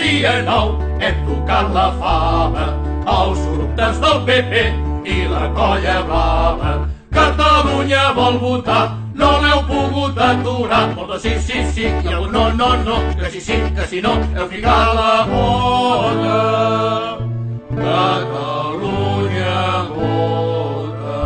dia 9 hem tocat la fava, els corruptes del PP i la colla blava. Catalunya vol votar, no l'heu pogut aturar. Molt de sí, sí, sí, i algun no, no, no, que sí, sí, que si no, heu ficat la pota. Catalunya vota.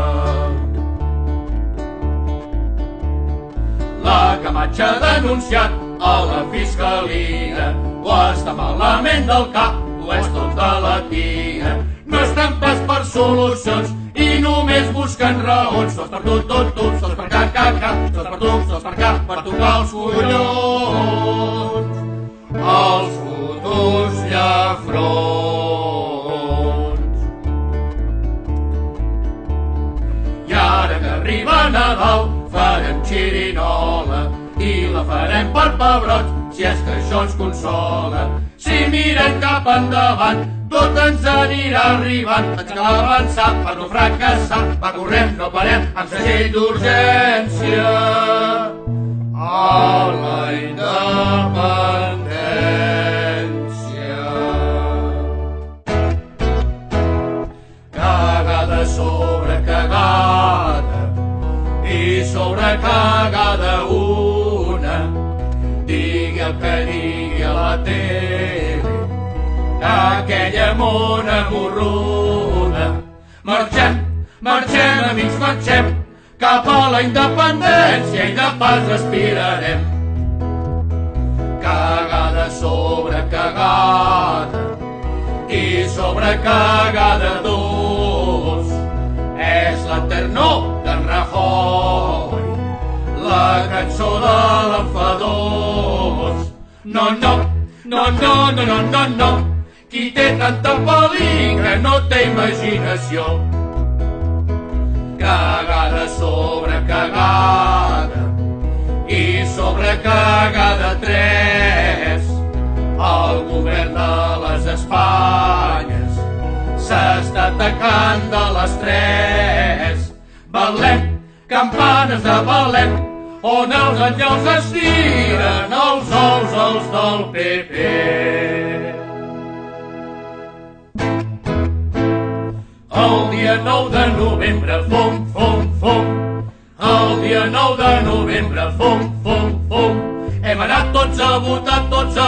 La Camacha ha denunciat a la fiscalia, o està malament del cap, o és tota la tia. No estan pas per solucions i només busquen raons. Tots per tu, tots per ca, tots per tu, tots per ca, per tocar els collons. Els futurs llafrons. I ara que arriba Nadal farem xirinola i la farem per pebrots, si és que això ens consola. Si mirem cap endavant, tot ens anirà arribant. Ens cal avançar per no fracassar. Va, correm, no parem, amb segell d'urgència a la independència. Cagada sobre cagada i sobre cagada una. Digui el que digui a la tele, aquella mona morruda. Marxem, marxem, amics, marxem cap a la independència i de pas respirarem. Cagada sobre cagada i sobre cagada dos. És l'eternó d'en Rajoy, la cançó de l'enfadós. No, no, no, no, no, no, no, no. Qui té tanta pel·lícula no té imaginació. Cagada sobre cagada i sobre cagada tres. El govern de les Espanyes s'està atacant de les tres. Betlem, campanes de Betlem, on els àngels es tiren els ous els del PP. El dia 9 de novembre, fum, fum, fum. El dia 9 de novembre, fum, fum, fum. Hem anat tots a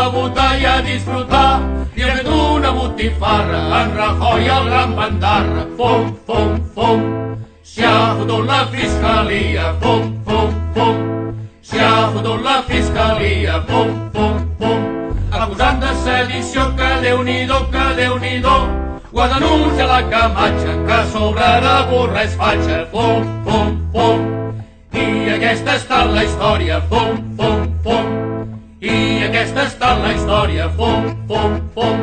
votar i a disfrutar. I hem fet una botifarra, en Rajoy el gran bandarra. Fum, fum, fum. S'hi ha fotut la fiscalia, fum, fum, fum. S'hi ha fotut la fiscalia, fum, fum, fum. Acusant de sedició, que Déu-n'hi-do, que Déu-n'hi-do. Ho ha denunciat la Camacha, que sobre de borra és fatxa. Fum, fum, fum. I aquesta ha estat la història, fum, fum, fum. I aquesta ha estat la història, fum, fum, fum.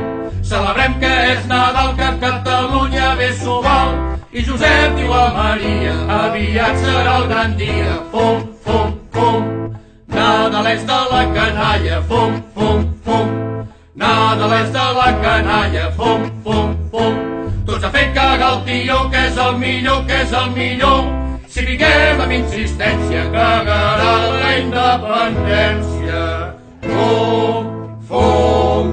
Celebrem que és Nadal, que Catalunya ve s'ho val. I Josep diu a Maria, aviat serà el gran dia. Fum, fum, fum. Nadal és de la canalla, fum, fum, fum. Nadal és de la canalla, fum, fum, fum. Tots ha fet cagar el tio, que és el millor, que és el millor. Si fiquem amb insistència, cagarà la independència. Fum, fum,